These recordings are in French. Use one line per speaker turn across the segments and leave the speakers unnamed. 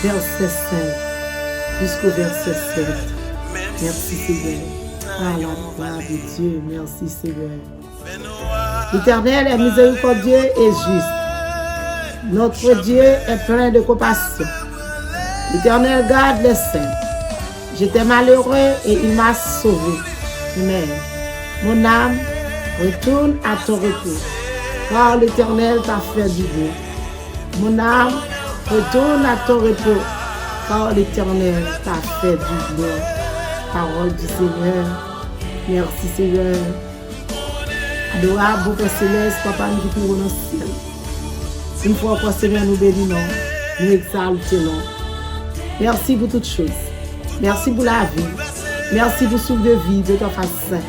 Verset 5 jusqu'au verset 7. Merci Seigneur. Ah la gloire de Dieu, merci Seigneur. L'Éternel est miséricordieux et juste. Notre Dieu est plein de compassion. L'Éternel garde les saints. J'étais malheureux et il m'a sauvé. Amen. Mon âme, retourne à ton repos, car l'Éternel t'a fait du bien. Mon âme, retourne à ton repos, car l'Éternel t'a fait du bien. Parole du Seigneur. Merci Seigneur. Adorable, Père Céleste, Papa, nous qui nous dans le ciel. Une fois encore, Seigneur, nous bénissons, nous exaltons. Merci pour toutes choses. Merci pour la vie. Merci pour le souffle de vie de ta face.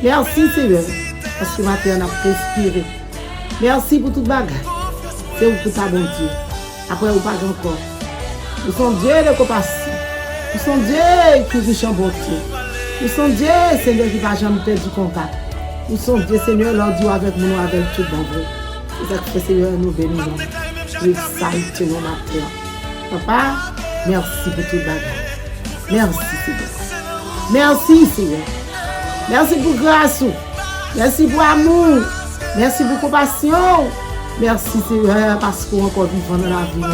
Merci Seigneur, parce que matin on a respiré. Merci pour toute bagarre. C'est pour ta bon Dieu. Après, vous pas encore. Nous sommes Dieu de compassion. Nous sommes Dieu qui riche en bonté. Nous sommes Dieu, Seigneur, qui ne va jamais perdre du contact. Nous sommes Dieu, Seigneur, l'ordieu avec nous, avec tout bon vrai. C'est ça que Seigneur, nous bénissons. Nous exaltons matin. Papa, merci pour toute bagarre. Merci Seigneur. Merci Seigneur. Merci pour grâce. Merci pour amour. Merci pour compassion. Merci Seigneur parce qu'on est encore vivant dans la vie.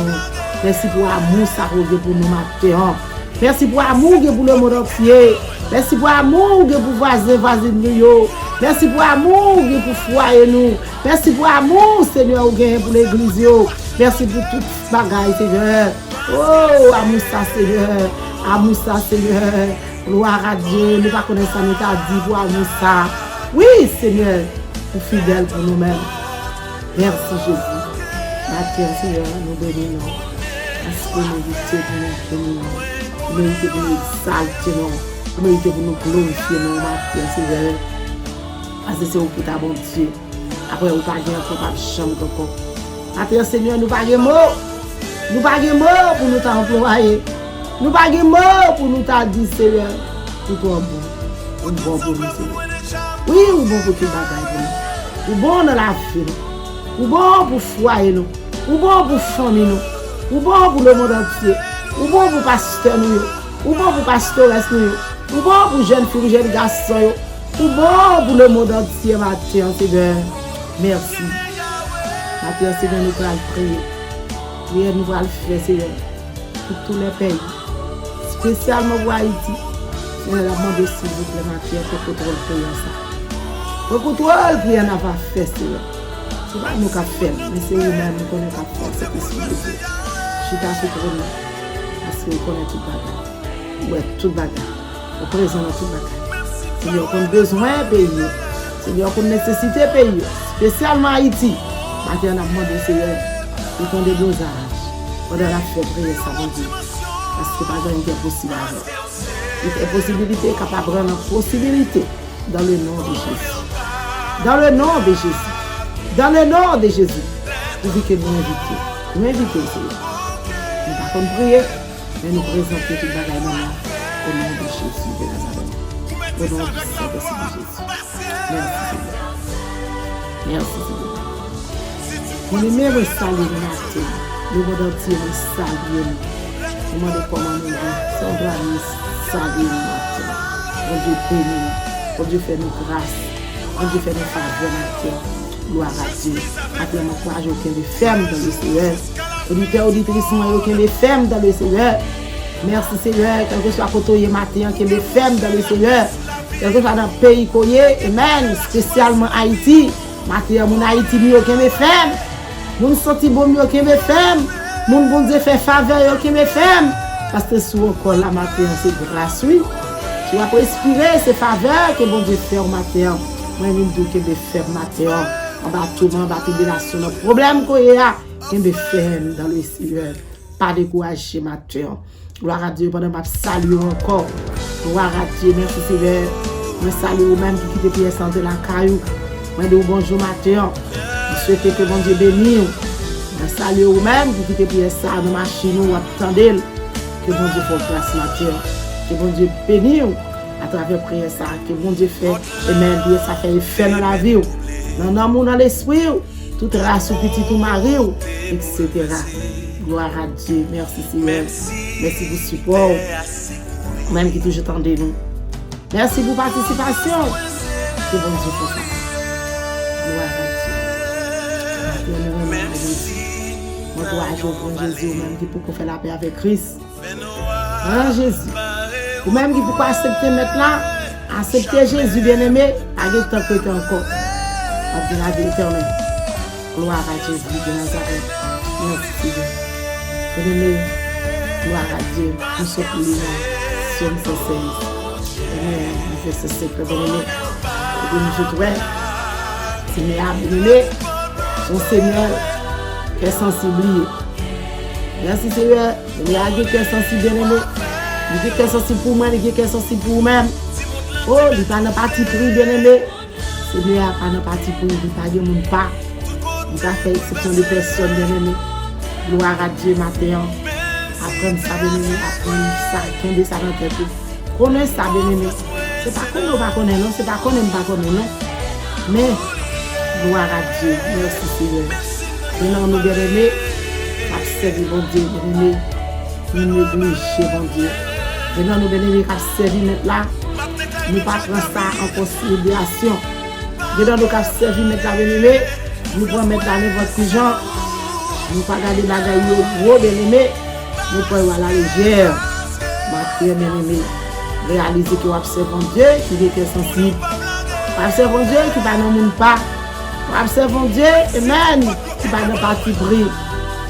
Merci pour amour ça revient pour nous matin. Merci pour amour pour le monde entier. Merci pour amour pour voisins nous. Merci pour amour pour foyer nous. Merci pour amour Seigneur pour l'église. Merci pour toute bagaille Seigneur. Oh amour ça Seigneur. Amour ça Seigneur. Gloire à Dieu. Nous ne connaissons pas nous t'a dit pour amour ça. Oui Seigneur. Pour fidèle pour nous-mêmes. Merci Jésus. Matin Seigneur, nous bénissons. Parce que nous méritons pour nous bénir. Nous méritons pour nous exalter. Nous méritons pour nous glorifier. Nous matin Seigneur. Parce que c'est pour ta bon Dieu. Après, nous ne pouvons pas de chambre encore. Matin Seigneur, nous ne pouvons pas de mots. Nous ne pouvons pas de mots pour nous t'employer. Nous ne pouvons pas de mots pour nous t'aider Seigneur. Nous sommes bons. Nous sommes bons pour nous Seigneur. Oui, nous sommes bons pour tout le bagage. Nous sommes bons dans la vie. Ou bon pour foyer nous, ou bon pour famille nous, ou bon pour le monde entier, ou bon pour pasteur nous, ou bon pour pastoresse nous, ou bon pour jeunes filles, jeunes garçons, ou bon pour le monde entier matin Seigneur. Merci. Matin Seigneur nous allons prier. Prière nous allons faire Seigneur pour tous les pays, spécialement pour Haïti. Seigneur, la demande s'il vous plaît matin pour contrôle prière ça. Pour contrôle prière n'a pas fait Seigneur. Ce n'est pas nous qui faisons, mais c'est nous-mêmes qui connaissons faire cette possibilité. Je suis dans ce problème parce que nous connaissons toute bagarre. Oui, toute bagarre. Nous présentons toute bagarre. Seigneur, qu'on a besoin de payer. Seigneur, qu'on a nécessité de payer. Spécialement Haïti. Maintenant, on a demandé Seigneur, ils font des dosages. On a fait prier ça, mon Dieu. Parce que pas grand qui est possible avec. Il y a possibilité, capable de prendre possibilité dans le nom de Jésus. Dans le nom de Jésus. Dans le nom de Jésus, vous dites que nous invitons. Nous invitons, Seigneur. Nous ne pouvons pas prier, mais nous présentons tout le bagage au nom de Jésus de Nazareth. Au nom du Saint-Esprit de Jésus. Merci, Seigneur. Merci, Seigneur. Nous aimons saluer le matin. Le monde entier nous salue. Nous demandons comment nous vivons. Sans droit, nous saluer le matin. Mon Dieu bénit. Mon Dieu fait nous grâce. Mon Dieu fait nous faveur matin. Gloire à Dieu. Après mon courage, aucun des fermes dans le Seigneur. Auditeurs, auditrices, aucun des fermes dans le Seigneur. Merci Seigneur, quel que soit côté matin, aucun des fermes dans le Seigneur. Quel que soit dans le pays qu'on est, amen, spécialement Haïti. Matin, mon Haïti, aucun des fermes. Mon senti bon, aucun des fermes. Mon bon Dieu fait faveur, aucun des fermes. Parce que sous encore la matin, c'est grâce, oui. Tu vas respirer ces faveurs que bon Dieu fait au matin. Moi, je me dis que des fermes matin. En bas tout le monde, en bas tribulation, le problème qu'il y a, il y a ferme dans le Seigneur. Pas décourager matin. Gloire à Dieu, pendant que je salue encore. Gloire à Dieu, merci Seigneur. Je salue vous-même qui quitte pièce de la caillou. Je dis bonjour matin. Je souhaite que mon Dieu bénisse. Je salue vous-même qui quitte pièce de machine ou attendez. Que mon Dieu fasse grâce matin. Que mon Dieu bénisse à travers prière ça. Que mon Dieu fait, amen, ça fait effet dans la vie. Dans l'amour, dans l'esprit, toute race ou petit ou mari, etc. Gloire à Dieu. Merci Seigneur. Merci pour le support. Même qui toujours tendez nous. Merci pour la participation. Que bon Dieu pour ça. Gloire à Dieu. Moi, gloire à Dieu, Jésus, même qui pour faire la paix avec Christ. Hein, Jésus. Ou même qui pour accepter maintenant, accepter Jésus bien-aimé, avec tant que encore. Avec la vie éternelle. Gloire à Jésus de Nazareth. Merci Dieu. Bien-aimé, gloire à Dieu. Nous sommes plus Somme 16. Verset 5. Bien-aimé. Et nous je dois. Seigneur, bien-aimé. Son Seigneur qui est sensible. Merci Seigneur. Il y a des qui est sensible, bien-aimé. Il y a des qui est sensible pour moi, il y a des qui est sensible pour vous-même. Oh, il n'est pas dans parti pris, bien-aimé. Seigneur, pas dans parti pris, il n'est pas de mon pas. Il a fait exception de personnes, bien-aimé. Gloire à Dieu, matin. Apprendre ça, bien-aimé. Apprendre ça, tomber ça dans la tête. Connaître ça, bien-aimé. C'est pas qu'on ne va connaître, non. C'est pas qu'on n'aime pas connaître, non. Mais, gloire à Dieu. Merci, Seigneur. Maintenant, nous, bien-aimé, observer mon Dieu, bien-aimé. Nous négliger, mon Dieu. Maintenant, nous, bien-aimé, observer là. Nous ne pas prendre ça en considération. Maintenant, nous observer maintenant, bien-aimé. Nous pouvons mettre dans n'importe gens. Nous ne pouvons pas garder la gaille au gros, bien-aimé. Nous pouvons aller à la légère. Ma bien aimé, réaliser que vous observez Dieu qui est sensible. Vous observez Dieu qui va dans le monde pas. Vous observez Dieu, amen, qui va dans le parti pris.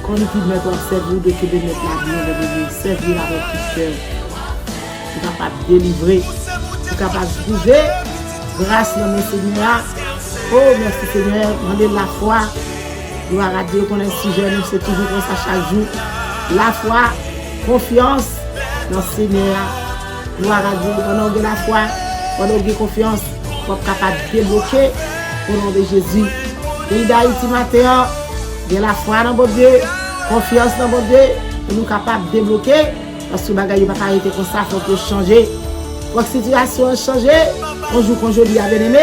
Quand nous pouvons mettre observer de que de mettre la vie, de servir avec tout cœur. Vous êtes capable de délivrer. Vous êtes capable de trouver grâce à notre Seigneur. Oh, merci Seigneur, demandez la foi. Gloire à Dieu qu'on est sujet, nous c'est toujours comme ça chaque jour. La foi, confiance dans le Seigneur. Gloire à Dieu, pendant que la foi, pendant que confiance, pour être capable de débloquer au nom de Jésus. Et d'Haïti matin, de la foi dans votre Dieu, confiance dans votre Dieu, pour nous capables de débloquer. Parce que les bagages ne peuvent pas arrêter comme ça, il faut changer. Pour que la situation change, on joue qu'on joue bien aimé.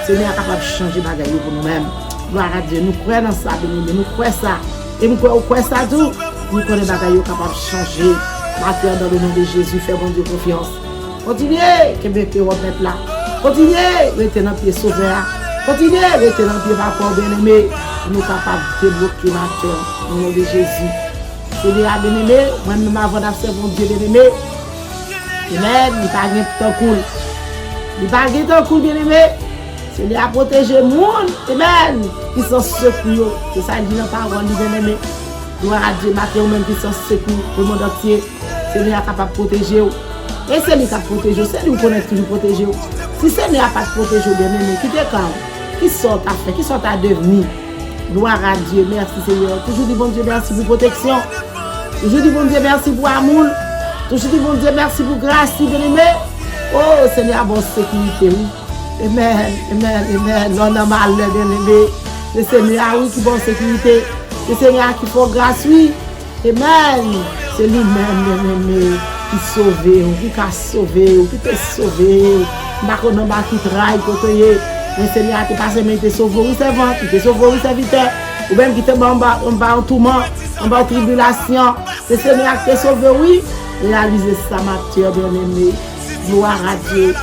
Seigneur est capable de changer les bagages pour nous-mêmes. Gloire à Dieu, nous croyons dans ça, bien-aimé, nous croyons ça. Et nous croyons ça tout, nous connaissons les bagages capables de changer. Maintenant, dans le nom de Jésus, fais bon Dieu confiance. Continuez, que vous remettre là. Continuez, restez dans le pied sauveur. Continuez, restez dans le pied rapport, bien-aimé. Nous sommes capables de débloquer ma terre, au nom de Jésus. Seigneur, bien-aimé, moi-même avant d'observer mon Dieu, bien-aimé, amen, il n'y a pas de temps cool. Il n'y a pas de temps cool, bien-aimé. Seigneur a protégé le monde, amen, qui sont secours. C'est ça, il dit dans la parole, bien-aimé. Gloire à Dieu, matin, même qui sont secours, le monde entier. Seigneur est capable de protéger. Et c'est lui qui a protégé, c'est lui qui connaît toujours protéger. Si Seigneur n'a pas protégé, bien-aimé, qui t'est quand? Qui sort à faire, qui sort à devenir? Gloire à Dieu, merci Seigneur. Toujours dit bon Dieu, merci pour protection. Toujours dit bon Dieu, merci pour amour. Toujours dit bon Dieu, merci pour grâce, bien-aimé. Oh Seigneur, bonne sécurité, oui. Amen, amen, amen. Non, non, mal, bien-aimé. Le Seigneur, oui, qui bonne sécurité. Le Seigneur qui fait grâce, oui. Amen. C'est lui-même, bien-aimé, qui sauve, qui t'a sauvé, qui t'a sauvé. Marco non pas qui travaille côté. Le Seigneur a passé mais te sauvé, oui c'est bon, qui te sauvé, oui c'est vite. Ou même qui te en bas en tourment, en bas en tribulation. Le Seigneur a te sauvé, oui. Réalisez ça, ma chère bien-aimée. Gloire à Dieu.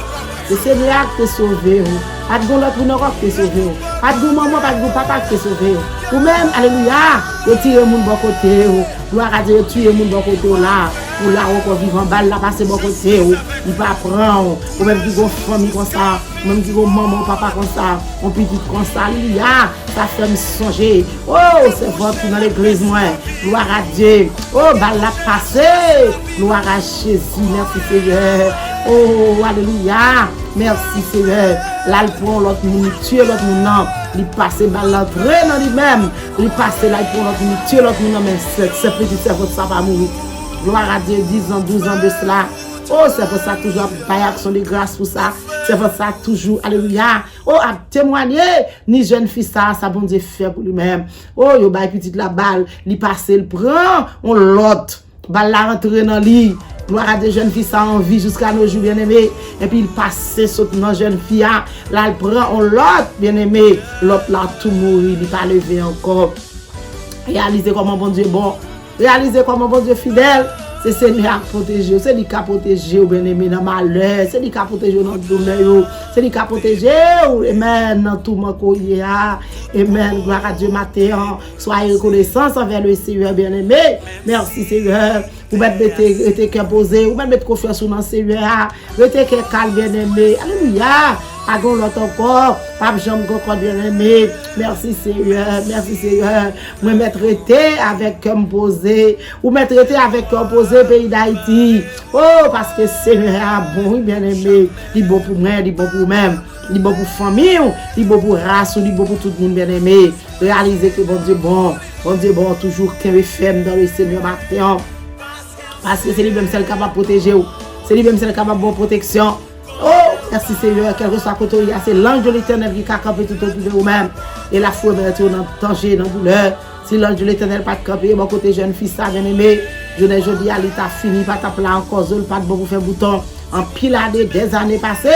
Le Seigneur a te sauvé. Pas de l'autre pour Europe te sauvé. Pas de maman, pas de papa te sauvé. Ou même, alléluia, retirez mon bon côté. Gloire à Dieu, tuez mon bon côté là. Ou là, on vit en balle, là, passer bon côté. Il va prendre. Ou même qui ont famille comme ça. Même qui ont maman, papa comme ça. On petit comme ça. Alléluia, ça fait me songer. Oh, c'est votre dans l'église, moi. Gloire à Dieu. Oh, balle là, passer. Gloire à Jésus, merci Seigneur. Oh, alléluia. Merci Seigneur. Là, il prend l'autre monde, tuer l'autre monde. Il passe balle l'entrée dans lui-même. Il passe là, il prend l'autre monde, tuer l'autre monde. Mais c'est petit, c'est votre ça va mourir. Gloire à Dieu, 10 ans, 12 ans de cela. Oh, c'est pour ça toujours à action de grâce pour ça. C'est pour ça toujours, alléluia. Oh, à témoigner, ni jeune fille ça bon Dieu fait pour lui-même. Oh, il y a petite la balle, il passe, il prend, on l'autre. Balle la rentre dans lui. Gloire à Dieu, jeune fille, ça en vie jusqu'à nos jours, bien-aimé. Et puis il passe, saute dans jeune fille, là, il prend l'autre, bien-aimé. L'autre, là, tout mourir, il n'est pas levé encore. Réalisez comment bon Dieu est bon. Réalisez comment bon Dieu est fidèle. C'est Seigneur qui protège, c'est lui qui a protégé, bien-aimé, dans le malheur, c'est lui qui a protégé dans le douleur, c'est lui qui a protégé, amen, dans tout mon courrier, amen, gloire à Dieu, matin, soyez reconnaissants envers le Seigneur, bien-aimé, merci Seigneur, vous mettez cœur posé, vous mettez confiance dans le Seigneur, mettez cœur calme, bien-aimé, alléluia. Pas de l'autre encore, pas de jambe encore bien-aimé. Merci Seigneur, merci Seigneur. Moi me traiter avec cœur posé, ou me traiter avec cœur posé pays d'Haïti. Oh, parce que Seigneur est bon, bien-aimé. Il est bon pour moi, il est bon pour moi-même. Il est bon pour famille, il est bon pour race, il est bon pour tout le monde, bien-aimé. Réalisez que bon Dieu bon, toujours qu'un ferme dans le Seigneur matin. Parce que c'est lui-même celle qui va protéger. C'est lui-même celle qui va bonne protection. Oh, merci Seigneur, quel que soit côté, c'est l'ange de l'Éternel qui a campé tout autour de vous-même. Et la foi est dans le danger, dans la douleur. Si l'ange de l'Éternel pas campé, mon côté jeune fils, ça bien aimé. Je n'ai jamais dit à l'état fini, pas taper là encore, pas de bon pour faire bouton. En pile des années passées.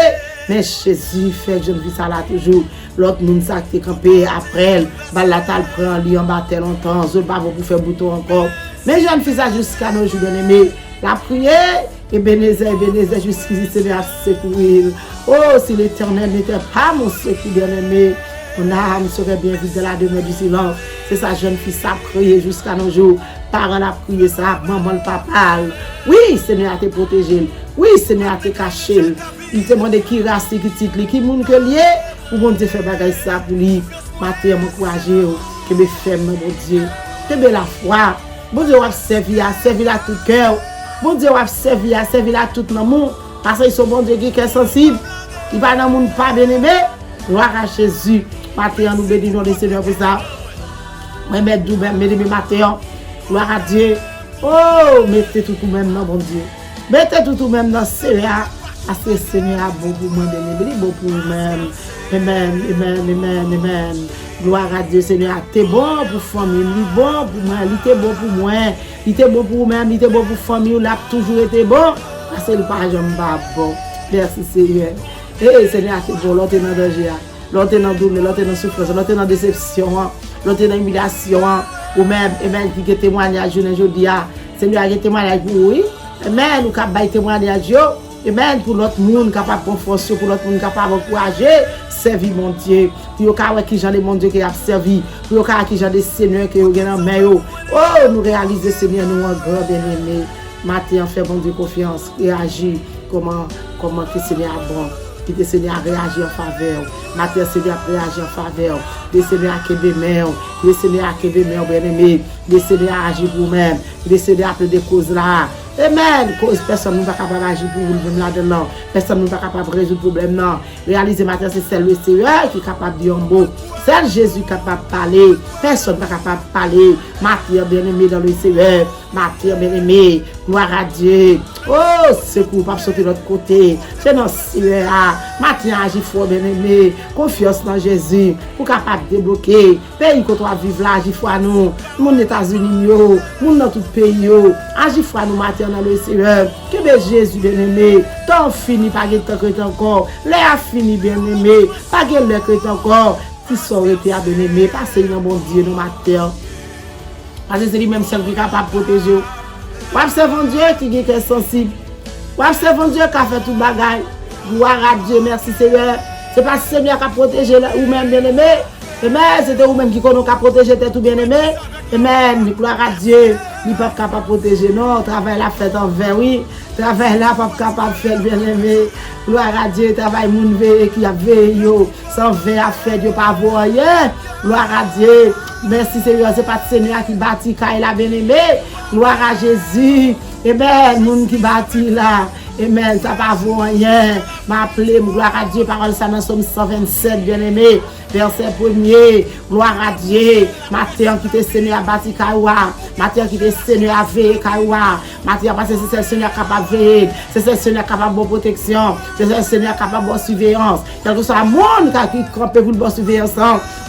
Mais Jésus fait que jeune fils ça là toujours. L'autre monde ça qui est campé après elle. La tal prend, lui en battait longtemps. Je pas bon pour faire bouton encore. Mais jeune fils ça jusqu'à nos jours bien aimé. La prière. Ebenezer, jusqu'ici, Seigneur, secourir. Oh, si l'Éternel n'était pas mon secours bien-aimé, mon âme serait bien vide de la demeure du silence. C'est sa jeune fille, ça prié jusqu'à nos jours. Parents a prié ça, maman le papa. Oui, Seigneur, te protégé. Oui, Seigneur, te caché. Il te demande qui race, qui titre, qui monde que lié. Ou bon Dieu fait bagay ça pour lui. Matin, m'encourager, que me fait, mon Dieu. Que me la foi. Bon Dieu, va servir à tout cœur. Bon Dieu va servir à tout le monde. Parce qu'ils sont bon Dieu qui est sensible. Il va dans le monde pas bien aimé. Gloire à Jésus. Matin, nous bénissons le Seigneur pour ça. Moi, mettez tout même, mettez matin. Gloire à Dieu. Oh, mettez tout même dans bon Dieu. Mettez tout même dans le Seigneur. Parce que le Seigneur a bon pour moi, il est bon pour vous-même. Amen, amen, amen, amen. Gloire à Dieu, Seigneur. Tu es bon pour famille, il est bon pour moi, il est bon pour moi, il est bon pour moi-même, il est bon pour famille, il a toujours été bon. Parce que le pas jamais bon. Merci, Seigneur. Et Seigneur, tu es bon, l'autre est dans le danger, l'autre est dans le douleur, l'autre est dans la souffrance, l'autre est dans la déception, l'autre est dans l'humiliation, ou même, amen, qui est témoignage, je dis, Seigneur, qui est témoignage pour oui. Amen, nous avons témoignage. Amen, pour l'autre monde capable de confiance, pour l'autre monde capable d'encourager, servir mon Dieu. Pour le qui j'en ai mon Dieu qui a servi, pour le qui j'en ai Seigneur qui a gagné en main. Oh, nous réaliser Seigneur, nous en grand bien-aimé. Matin, fait bon Dieu confiance, réagir comment que Seigneur est bon. Qui te Seigneur réagir en faveur. Matin, Seigneur réagir en faveur. Le Seigneur a qu'un bémeur. Le Seigneur a qu'un bémeur bien-aimé. Le Seigneur agit pour vous-même. Le Seigneur a plein de causes là. Amen. Cause personne n'est pas capable d'agir pour vous là-dedans. Personne n'est pas capable de résoudre le problème. Non. Réaliser matin, c'est celle le Seigneur qui est capable de dire un mot. C'est Jésus qui est capable de parler. Personne n'est pas capable de parler. Matin, bien-aimé dans le Seigneur. Matin, bien-aimé. Gloire à Dieu. Oh, secours, pas sauter de l'autre côté. C'est dans le Seigneur. Matin, agir fort, bien-aimé. Confiance dans Jésus. Pour capable de débloquer. Pays qu'on doit vivre là, agir fort à nous. Mon États-Unis, mon dans tout pays. Agir fort à nous, matin, dans le Seigneur. Que Jésus, bien-aimé. Tant fini, pas que tant que encore. L'air a fini, bien-aimé. Pas que l'air que encore. Si ça aurait été bien-aimé, passez dans mon Dieu, dans ma terre. Parce que c'est lui-même seul qui est capable de protéger. Ou observons Dieu qui est sensible. Ou observons Dieu qui a fait tout bagaille. Gloire à Dieu, merci Seigneur. C'est pas Seigneur qui a protégé ou même bien-aimé. Amen, c'était vous-même qui connaît qui a protégé tout bien-aimé. Amen, gloire à Dieu. Il n'est pas capable de protéger, non. Travail la fait en vain, oui. Travail là, pas capable de faire bien-aimé. Gloire à Dieu, travail moun veille qui a veillé. Sans veille à faire, Dieu pas voir rien. Gloire à Dieu. Merci Seigneur, c'est pas le Seigneur qui bâtit car il a bien-aimé. Gloire à Jésus. Amen, moun qui bâtit là. Amen, ça pas voir rien. M'appeler, gloire à Dieu, parole ça dans Somme 127, bien-aimé. verset 1er, gloire à Dieu, matin qui te Seigneur a bâti Kaoua, matin qui te Seigneur a veillé Kaoua, matin parce que c'est le Seigneur capable de veiller, c'est le Seigneur capable de protection, c'est le Seigneur capable de surveillance, quel que soit le monde qui campe pour une bonne surveillance,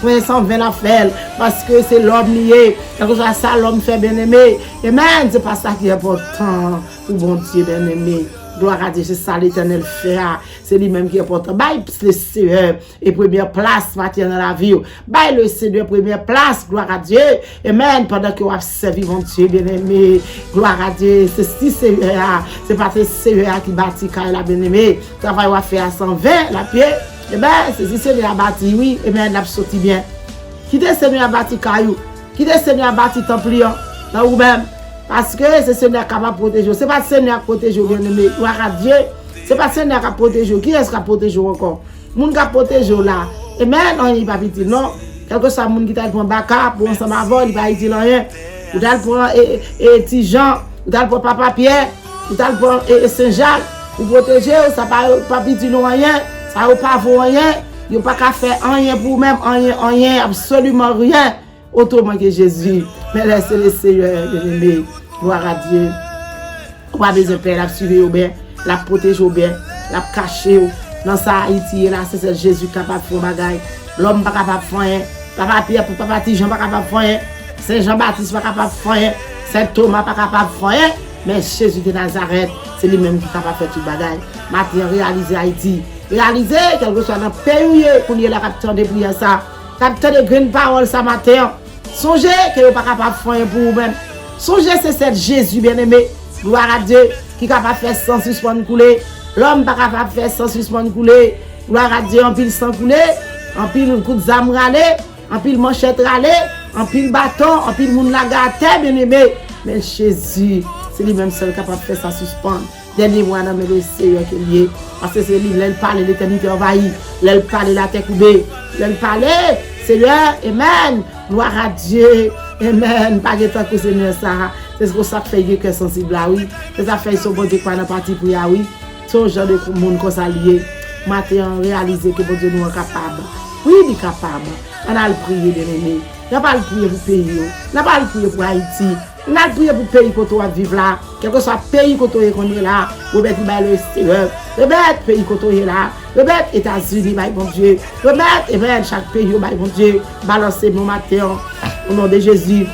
pour l'instant, vient la faire, parce que c'est l'homme lié, quel que soit ça, l'homme fait bien aimé, amen, c'est pas ça qui est important, pour bon Dieu bien aimé. Gloire à Dieu, c'est ça l'Éternel fait. C'est lui-même qui est important. Bye le Seigneur et première place matin dans la vie. Bye le Seigneur première place. Gloire à Dieu. Amen. Pendant que vous avez servi mon Dieu bien-aimé. Gloire à Dieu. C'est si Seigneur. C'est pas le Seigneur qui bâtit quand il a bien-aimé. Travail va faire à 120 la pied. Eh bien, c'est si Seigneur a bâti, oui. Amen. Il a sorti bien. Qui est Seigneur a bâti caillou? Qui est Seigneur a bâti templion? Dans vous-même. Parce que c'est le Seigneur qui va protéger. Ce n'est pas le Seigneur qui protège, bien aimé. Gloire à Dieu. Ce n'est pas le Seigneur qui protège. Qui est-ce qui protège encore? Le monde qui protège là. Et même, on n'y va pas dire non. Quelque chose, le monde qui t'a pour un backup, pour un samavol, il va dire rien. Ou t'as pour un petit Jean, ou t'as pour Papa Pierre, ou t'as pour Saint-Jacques. Pour protéger, ça ne va pas dire rien. Ça ne va pas voir rien. Il n'y a pas qu'à faire rien pour même, rien, absolument rien. Autrement que Jésus. Mais laissez le Seigneur bien-aimé. Gloire à Dieu. On va besoin de faire la suivre bien, la protéger bien, la cacher. Dans ça, Haïti, là, c'est Jésus capable de faire bagaille. L'homme pas capable de faire. Papa Pierre, Papa Jean pas capable de faire. Saint Jean-Baptiste pas capable de faire. Saint Thomas pas capable de faire. Mais Jésus de Nazareth, c'est lui-même qui est capable de faire tout bagaille. Maintenant, réaliser Haïti. Réaliser, quel que soit dans le pays, pour y la capteur de prière ça. Capteur de grande parole ça matin. Songez que vous n'êtes pas capable de faire pour vous-même. Songez c'est cette Jésus bien-aimé. Gloire à Dieu qui est capable de faire sans suspendre couler. L'homme n'est pas capable de faire sans suspendre couler. Gloire à Dieu, en pile sang couler, en pile coup de zame râler, en pile manchette râler, en pile bâton, en pile moun la gâté bien-aimé. Mais Jésus, c'est lui-même seul capable de faire sans suspendre. Dernier mois, dans le Seigneur qui est lié. Parce que c'est lui, il parle, l'éternité envahie. Il parle, la terre coupée. Il parle, Seigneur, amen. Gloire à Dieu. Amen. Pas de temps que Seigneur ça. C'est ce que ça fait que sensible là, oui. C'est ça fait son bon Dieu qui est parti pour là, oui. Son genre de monde qu'on s'allie. Maintenant, réaliser que bon Dieu nous est capable. Oui, il est capable. On a le prier, bien aimé. On n'a pas le prier pour pays. On n'a pas le prier pour Haïti. On a le prier pour le pays que tu vas vivre là. Quel que soit le pays que tu es là. Vous mettez le Seigneur. Le pays que tu es là. Le États-Unis, mon Dieu. Le chaque pays, mon Dieu. Balancez mon matin. Au nom de Jésus.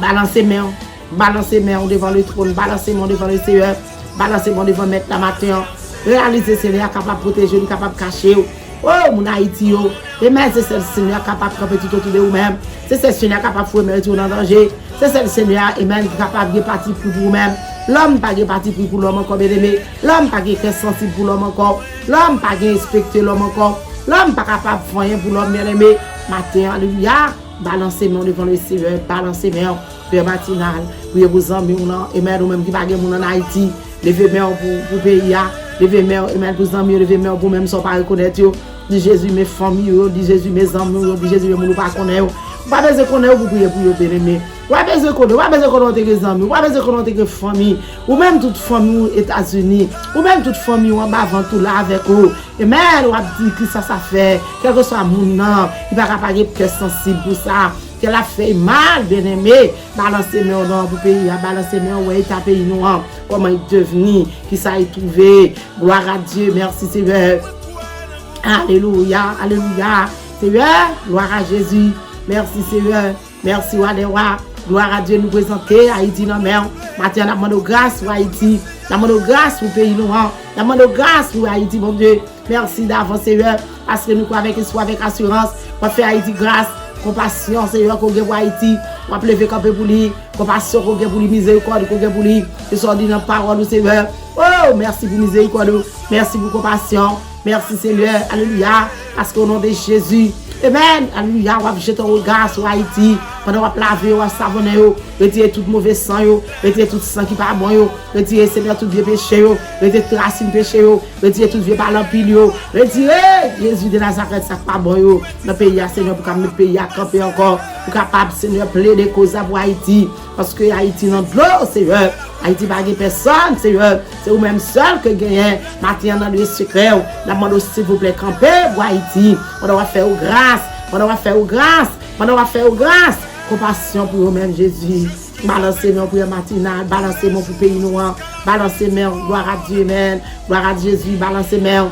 Balancez main. Balancez main devant le trône. Balancez mon devant le Seigneur. Balancez mon devant mettre la matin. Réalisez Seigneur capable de protéger, capable de cacher. Oh, mon Haïti, et même c'est le Seigneur capable de camper tout autour de vous-même. C'est le Seigneur capable de mettre tout en danger. C'est le Seigneur et même capable de partir pour vous-même. L'homme pas de partir pour l'homme encore bien aimé. L'homme pas de sensible pour l'homme encore. L'homme pas de respecter l'homme encore. L'homme pas capable de faire pour l'homme bien aimé. Matin, alléluia. Balancez moi devant le Seigneur. Balancez moi Père matinal. Priez vos amis et même nous même qui pas en Haïti. Levez-moi pour pays. Levez-moi et même vos amis. Levez-moi pour même sans pas reconnaître. Dis Jésus mes familles, dis Jésus mes amis, dis Jésus mes pas connaître. Pas besoin de connaître pour prier pour bien aimé. Pas besoin de connaître, pas besoin de connaître tes amis, pas besoin de connaître tes famille, ou même toute famille aux États-Unis, ou même toute famille en bas avant tout là avec eux. Et même on a dit que ça fait, quel que soit mon nom, il va pas être très sensible pour ça. Qu'elle a fait mal, bien aimé, balancer mes noms pour pays, balancer mes ouais, ta pays noir, comment il devenu, qui ça est trouvé. Gloire à Dieu, merci Seigneur. Alléluia, alléluia. Seigneur, gloire à Jésus. Merci Seigneur. Merci Wadewa. Gloire à Dieu nous présenter Haïti dans mer. Maintenant, nous demandons grâce pour Haïti. Nous demandons grâce pour le pays noir. Nous demandons grâce pour Haïti, mon Dieu. Merci d'avance Seigneur. Parce que nous croyons avec assurance. On fait Haïti grâce. Compassion, Seigneur, qu'on gagne pour Haïti. On va lever camper pour lui. Compassion, qu'on gagne pour lui. Miséricorde, qu'on gagne pour lui. Et soit dit dans la parole, Seigneur. Oh, merci pour miséricorde. Merci pour compassion. Merci Seigneur. Alléluia. Parce qu'au nom de Jésus. Amen. Alléluia. On va jeter un regard sur Haïti. Pendant on va laver, on va savonner, retirer tout mauvais sang, retirer tout sang qui pas bon, Retirez, Seigneur, tout vieux péché, retirez tout racine péché, retirez tout vieux parlant pile, retirez, Jésus de Nazareth, ça pas bon, dans le pays, Seigneur, pour que le pays a campé encore, pour capable, Seigneur, plaider cause pour Haïti, parce que Haïti dans l'eau, Seigneur. Haïti pas personne, Seigneur. C'est vous-même seul que gagnez. Maintenant, dans le secret, la demande s'il vous plaît, camper pour Haïti. On doit faire grâce. On doit faire grâce. On doit faire grâce. Compassion pour vous-même, Jésus. Balancez-moi pour le matinal. Balancez-moi pour le pays noir. Balancez-moi. Gloire à Dieu, Amen. Gloire à Jésus. Balancez-moi.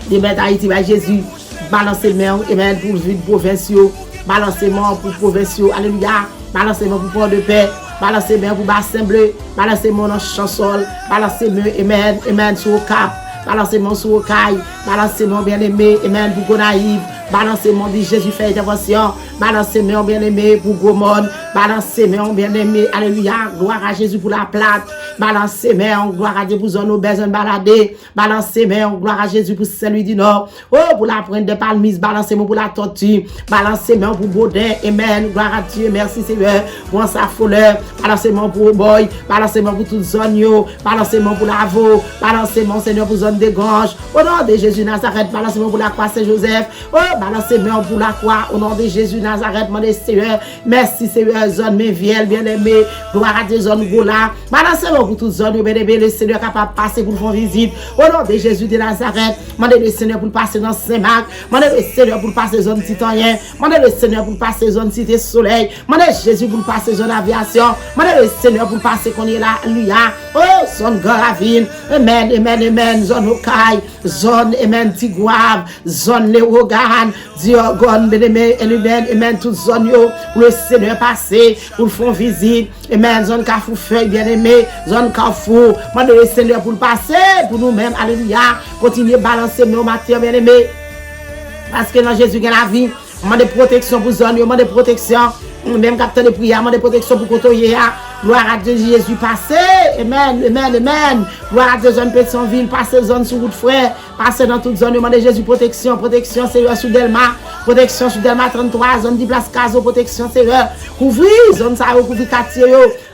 Démettre Haïti, bah Jésus. Balancez-moi, Amen, pour le provinciaux. Balancez-moi pour provinciaux. Alléluia. Balancez-moi pour port de paix. Balancez-moi pour bassin bleu. Balancez-moi dans chansol. Balancez-moi, Amen, Amen, sur le cap. Balancez-moi sur le caille. Balancez-moi, bien-aimé, Amen, pour Gonaïve. Balancez-moi, dit Jésus fait intervention. Balancez-moi, bien-aimé, pour Gomon. Balancez-moi, bien-aimé, alléluia. Gloire à Jésus pour la plate. Balancez-moi, gloire à Dieu pour zone besoin de balader. Balancez-moi, gloire à Jésus pour celui du Nord. Oh, pour la prendre de palmise. Balancez-moi pour la tortue. Balancez-moi pour Baudin. Amen. Gloire à Dieu. Merci Seigneur. Pour sa fouleur. Balancez-moi pour Boy. Balancez-moi pour toute zone. Balancez-moi pour la Vaux. Balancez-moi, Seigneur, pour zone de Grange. Au nom de Jésus Nazareth. Balancez-moi pour la croix Saint-Joseph. Oh, balancez-moi pour la croix. Au nom de Jésus Nazareth. Mon Seigneur. Merci Seigneur. Zone Méviel, bien-aimé. Gloire à Dieu, zone Gola. Balancez-moi pour toute zone. Bien-aimé. Le Seigneur capable de passer pour faire visite. Au nom de Jésus de Nazareth. Mandez le Seigneur pour passer dans Saint-Marc. Mandez le Seigneur pour passer zone Titanien. Mandez le Seigneur pour passer zone Cité Soleil. Mandez Jésus pour passer zone aviation. Mandez le Seigneur pour passer qu'on est là. Alléluia. Oh, zone Garavine. Amen, amen, amen. Zone Okaï. Zone, amen, Tigouave. Zone Léogan. Diogon, bien-aimé. Amen, amen. Toute zone yo. Pour le Seigneur passer. Pour faire visite. Amen. Zone Carrefour-Feuille, bien-aimé. Zone Carrefour. Mandez le Seigneur pour le passer. Pour nous-mêmes. Alléluia. Continuez à balancer nos matières, bien-aimés. Parce que dans Jésus, il y a la vie. On a des protections pour zone, on a des protections. Même capteur de prière, on a des protections pour côtoyer. Gloire à Dieu, Jésus, passez. Amen, amen, amen. Gloire à Dieu, zone Pétionville, passez zone sur route frère. Passez dans toute zone, on a des Jésus, protection. Protection, c'est sous Delma. Protection sous Delma 33, zone 10 place Caso, protection, c'est couvrir, zone ça, couvrir quartier.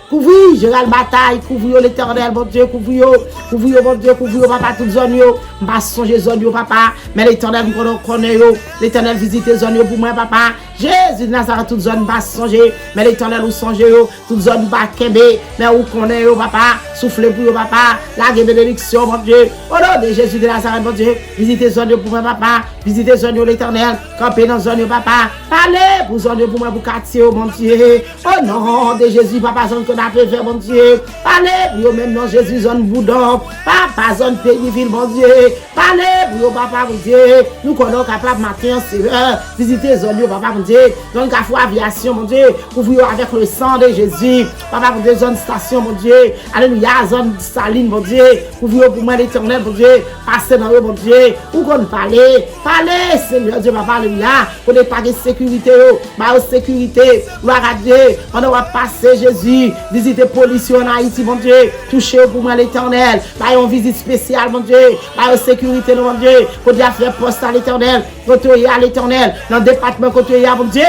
Couvrir, Gérald Bataille, couvrir l'Éternel, bon Dieu, couvrir, bon Dieu, couvrir, papa, toute zone, pas songer zone, papa, mais l'Éternel, nous connaissons, l'Éternel visite zone, pour moi, papa, Jésus, Nazareth, toute zone, pas songer, mais l'Éternel, nous songer, toute zone, pas kembe, mais nous connaissons, papa, soufflez pour papa, la bénédiction, mon Dieu, au nom de Jésus de Nazareth, mon Dieu, visitez zone, pour moi, papa, visitez zone, l'Éternel, camper dans zone, papa, allez, pour zone, pour moi, pour quartier, mon Dieu, au nom de Jésus, papa, zone, qu'on a fait, mon Dieu. Allez, pour même non Jésus, zone Boudon. Papa, zone Pays-Ville, mon Dieu. Allez, pour papa, mon Dieu. Nous connaissons capable matin, Seigneur. Visiter zone, papa, mon Dieu. Zone Carrefour Aviation, mon Dieu. Couvrir avec le sang de Jésus. Papa, pour des zones station, mon Dieu. Alléluia, zone Saline, mon Dieu. Couvrir pour moi l'Éternel, mon Dieu. Passer dans eux, mon Dieu. Où qu'on parler. Parler, Seigneur Dieu, papa, alléluia. Pour ne pas de sécurité, bah, sécurité. Gloire à Dieu. On va passer, Jésus. Visiter policiers en Haïti, mon Dieu. Toucher pour moi l'Éternel. Bah, une visite spéciale, mon Dieu. Bah, sécurité, mon Dieu. Pour dire faire poste à l'Éternel. Côté à l'Éternel. Dans le département côté à mon Dieu.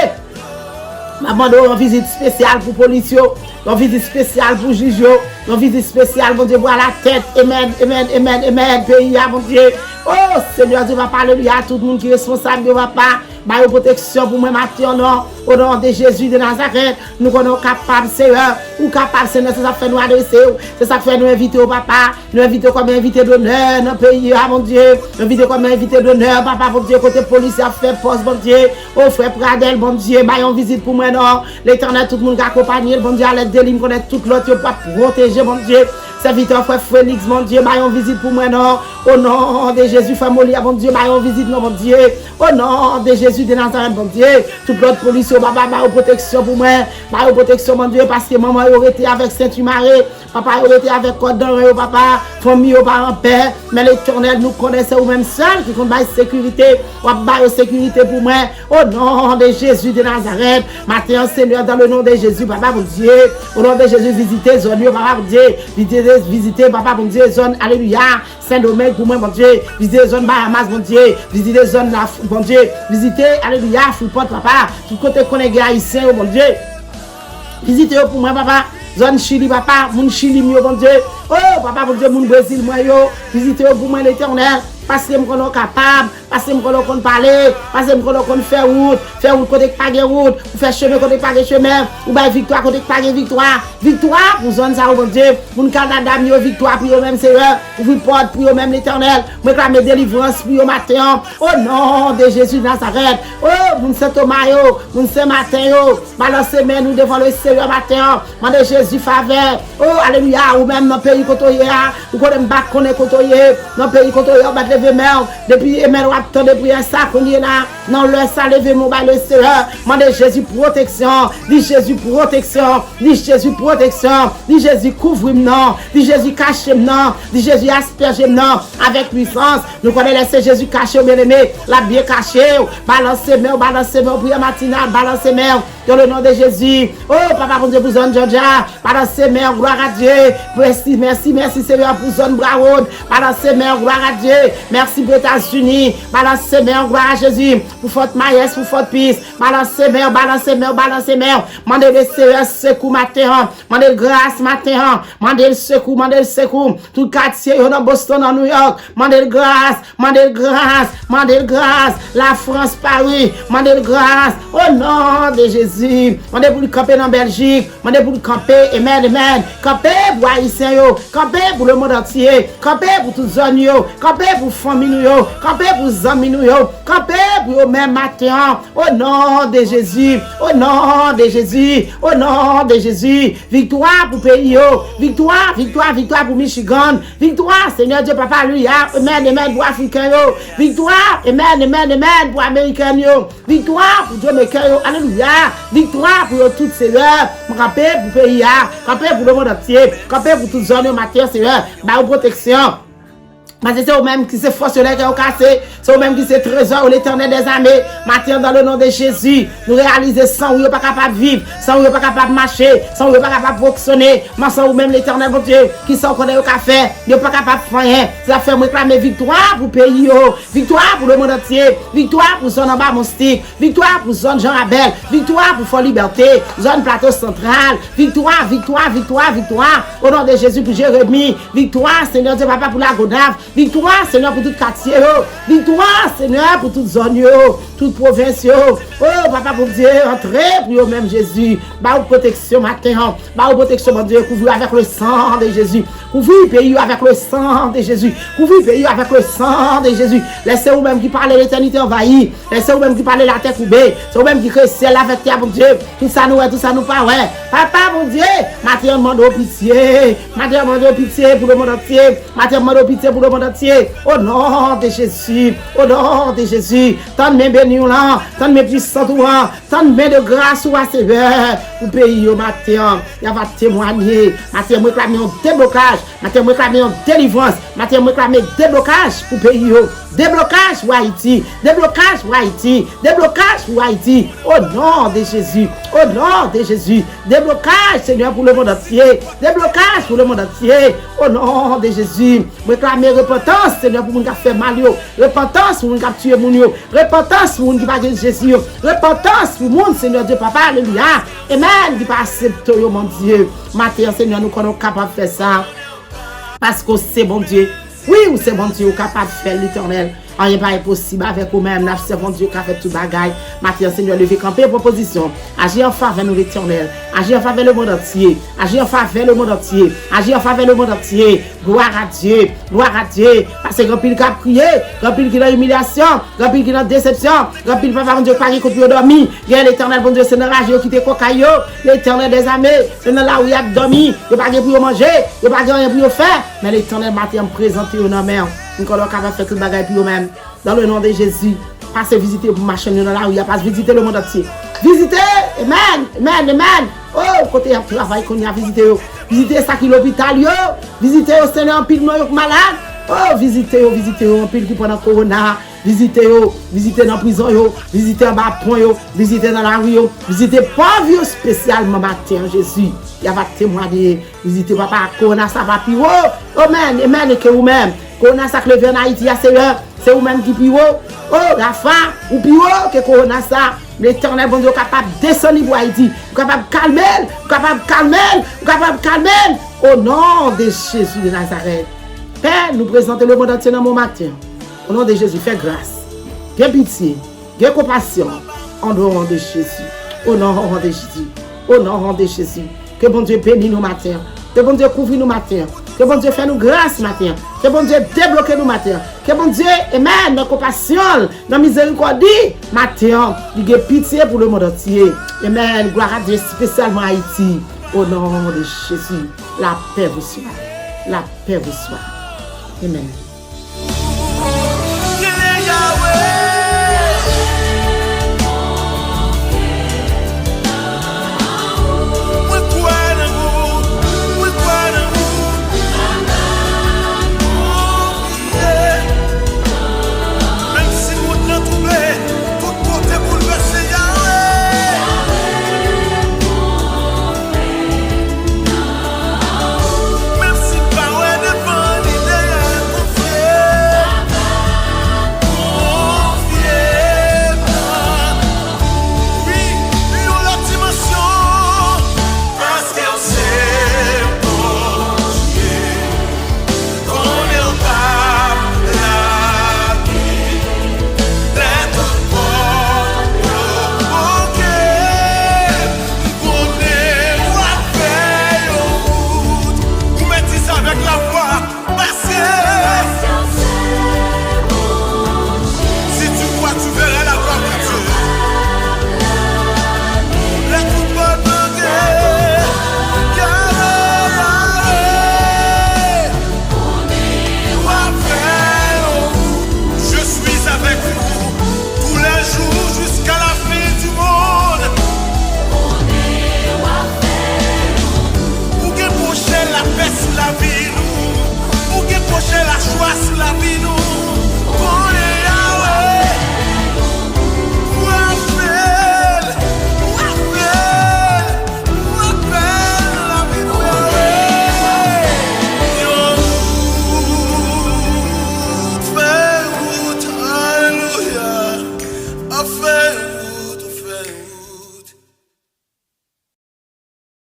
Maman, une visite spéciale pour policiers. Une visite spéciale pour juges. Une visite spéciale, mon Dieu, pour la tête. Amen, amen, amen, amen. Pays, mon Dieu. Oh, Seigneur Dieu, va parler à tout le monde qui est responsable de papa. Bah, une protection pour moi, maintenant. Au nom de Jésus de Nazareth, nous sommes capables, Seigneur, ou capables, Seigneur, c'est ça fait nous adresser, c'est ça fait nous inviter au papa, nous inviter comme invité d'honneur dans le pays, mon Dieu, nous inviter comme invité d'honneur, papa, mon Dieu, côté police, a fait poste, mon Dieu, au frère Pradel, mon Dieu, bah, on visite pour moi, non, l'Éternel, tout le monde qui accompagne, bon Dieu, à l'aide de lui, connaît tout l'autre, pour protéger, mon Dieu, serviteur, frère Félix, mon Dieu, bah, on visite pour moi, non, au nom de Jésus, frère Molia, mon Dieu, bah, on visite, non, mon Dieu, au nom de Jésus de Nazareth, mon Dieu, toute l'autre police, papa, ma protection pour moi, ma protection, mon Dieu, parce que maman aurait été avec Saint-Humaré, papa aurait été avec Cordon, papa, famille, parents, père, mais l'Éternel nous connaissait ou même seul qui compte la sécurité, ou la sécurité pour moi, au nom de Jésus de Nazareth, matin, Seigneur, dans le nom de Jésus, papa, mon Dieu, au nom de Jésus, visitez zone, papa, mon Dieu, visitez, papa, mon Dieu, zone, alléluia, Saint-Domingue pour moi, mon Dieu, visitez zone Bahamas, mon Dieu, visitez zone, mon Dieu, visitez, alléluia, Freeport, papa, tout côté qu'on est haïtien, mon Dieu. Visitez pour moi, papa. zone Chili, papa, moun Chili, bon Dieu. Oh, papa, bon Dieu, moun Brésil, moi, yo. Visitez pour moi l'Éternel. Parce que je suis capable, parce que je suis parler, parce que je suis faire route côté pas de route, ou faire chemin côté pas de chemin, ou bien victoire côté pas de victoire. Victoire pour zone ça, mon Dieu, pour le Canada, victoire pour eux-mêmes, Seigneur, pour vous porter pour eux-mêmes l'Éternel, pour réclamer délivrance pour eux matin. Au nom de Jésus de Nazareth. Oh, mon Saint Thomas, mon Saint Matin, balancez nous devant le Seigneur matin, mon de Jésus faveur. Oh, alléluia, ou même dans le pays côtoyé, ou qu'on aime pas qu'on est côtoyé, dans le pays côtoyé, depuis Emmanuel attend de prier ça qu'on est là non le ça lever mon bas le Seigneur demande Jésus protection dit Jésus protection dit Jésus protection dit Jésus couvre-moi dit Jésus cache-moi dit Jésus asperge-moi avec puissance nous connaissons laisser Jésus caché bien aimé la bien caché balancer prière matinale balancer main dans le nom de Jésus. Oh papa pour Dieu pour zone Georgia balancer main gloire à Dieu merci Seigneur pour zone Broward balancer main gloire à Dieu. Merci pour les États-Unis. Balancez main, gloire à Jésus. Pour votre maïs, pour votre piste. Balancez main. Mandez le secours matin. Mandez le grâce matin. Mandez le secours. Tout quartier, dans Boston, dans New York. Mandez le grâce. La France, Paris. Mandez le grâce. Au nom de Jésus. Mandez pour le camper dans Belgique. Mandez pour le camper. Amen. Camper pour Haïtiens. Camper pour le monde entier. Camper pour toute zone. Camper pour famille, camper pour amis, camper pour eux même matin, au nom de Jésus, victoire pour pays, victoire pour Michigan, victoire, Seigneur Dieu, papa, alléluia, amen, pour Africains, victoire, amen, pour Américains, victoire pour Jamaicains, alléluia, victoire pour toutes ces heures, camper pour pays, camper pour le monde entier, camper pour toutes zones matin, Seigneur, protection. Mais c'est eux-mêmes qui se forcent qui ont cassé. C'est eux-mêmes qui se trésor l'Éternel des armées. Maintenant, dans le nom de Jésus, nous réalisons sans où ils ne sont pas capables de vivre, sans où ils ne sont pas capables de marcher, sans où ils ne sont pas capables de fonctionner. Mais sans eux-mêmes l'Éternel, mon Dieu, qui sont connus au café, ils ne sont pas capables de faire rien. Ça fait réclamer victoire pour le pays, victoire pour le monde entier, victoire pour zone en bas, mon stick, victoire pour zone Jean Abel, victoire pour Fort Liberté, zone plateau central, victoire. Au nom de Jésus pour Jérémie, victoire, Seigneur Dieu, papa pour la Godave. Victoire, Seigneur, pour tout quartier. Victoire, Seigneur, pour toute zone, toute province. Oh, papa, pour Dieu, entrez pour eux-mêmes, Jésus. Bah, protection matin. Bah, protection, mon Dieu, couvre avec le sang de Jésus. Couvre le pays avec le sang de Jésus. Couvre le pays avec le sang de Jésus. Laissez vous-même qui parlez l'éternité envahie. Laissez vous-même qui parlez la terre coupée. C'est vous-même qui crée ciel avec terre, mon Dieu. Tout ça nous pas, ouais. Papa, mon Dieu, matin, demande pitié. Matin, demande pitié pour le monde entier. Matin, demande pitié pour le monde entier. Au nom de Jésus. Tant de mes bénis là, tant de mes puissants là, tant de mes de grâce ou à Seigneur. Pour payer au matin, il va témoigner. Matin, moi réclamer un déblocage. Matin, moi réclamer une délivrance. Matin, moi réclamer déblocage pour payer. Déblocage pour Haïti. Au nom de Jésus. Déblocage, Seigneur, pour le monde entier. Au nom de Jésus. Réclamer repentance, Seigneur, pour les gens qui fait mal. Repentance pour les gens qui tuent mon yo. Repentance pour les gens qui Jésus. Repentance pour le monde, Seigneur Dieu, papa, alléluia. Amen. Qui pas accepter, mon Dieu. Matin, Seigneur, nous sommes capables de faire ça. Parce que c'est bon Dieu. Oui, c'est bon Dieu capable de faire l'Éternel. Rien pas impossible avec vous-même. C'est bon Dieu qui a fait tout bagaille. Maintenant, Seigneur, levez camper proposition. Agir en faveur de l'Éternel. Agir en faveur le monde entier. Gloire à Dieu. Parce que grand pile qui a prié, grand pile qui a humiliation, grand pile qui a déception, grand pile papa, bon Dieu, Paris, contre le dormi. Bien l'Éternel, bon Dieu, c'est dans la rage qui te cocaillot. L'Éternel des armées, c'est dans là où il a dormi. Il n'y a pas pour manger, il n'y a pas rien pour faire. Mais l'Éternel m'a présenté au nom de nous sommes capables de faire tout le bagage pour nous-mêmes. Dans le nom de Jésus, passez visiter pour marcher dans là où il y a pas visiter le monde entier. Visiter, amen. Oh, côté de travail qu'on y a visité. Visiter ça qui l'hôpital, visiter au Seigneur en pile malade. Oh, visiter en pile qui pendant corona. Visiter dans la prison, visiter en bas point, visiter dans la rue, visiter pauvre spécialement matin, Jésus. Il va témoigner, visiter papa, corona ça va plus. Amen, que vous-même. Corona ça que le en Haïti, c'est vous-même qui plus haut. Oh, Rafa, ou plus haut que Corona ça. L'éternel, bon Dieu, capable de descendre pour Haïti. Capable de calmer, capable de calmer, capable de calmer. Au nom de Jésus de Nazareth. Père, nous présentons le monde entier dans mon matin. Au nom de Jésus, fais grâce. Fais pitié. Fais compassion. En nom de Jésus. Au nom de Jésus. Au nom de Jésus. Que bon Dieu bénisse nous matin. Que bon Dieu couvre nous matin. Que bon Dieu fait nous grâce matin. Que bon Dieu débloque nous matin. Que bon Dieu, amen, dans compassion, dans miséricorde, matin, il y a pitié pour le monde entier. Amen. Gloire à Dieu, spécialement Haïti. Au nom de Jésus. La paix vous soit. La paix vous soit. Amen.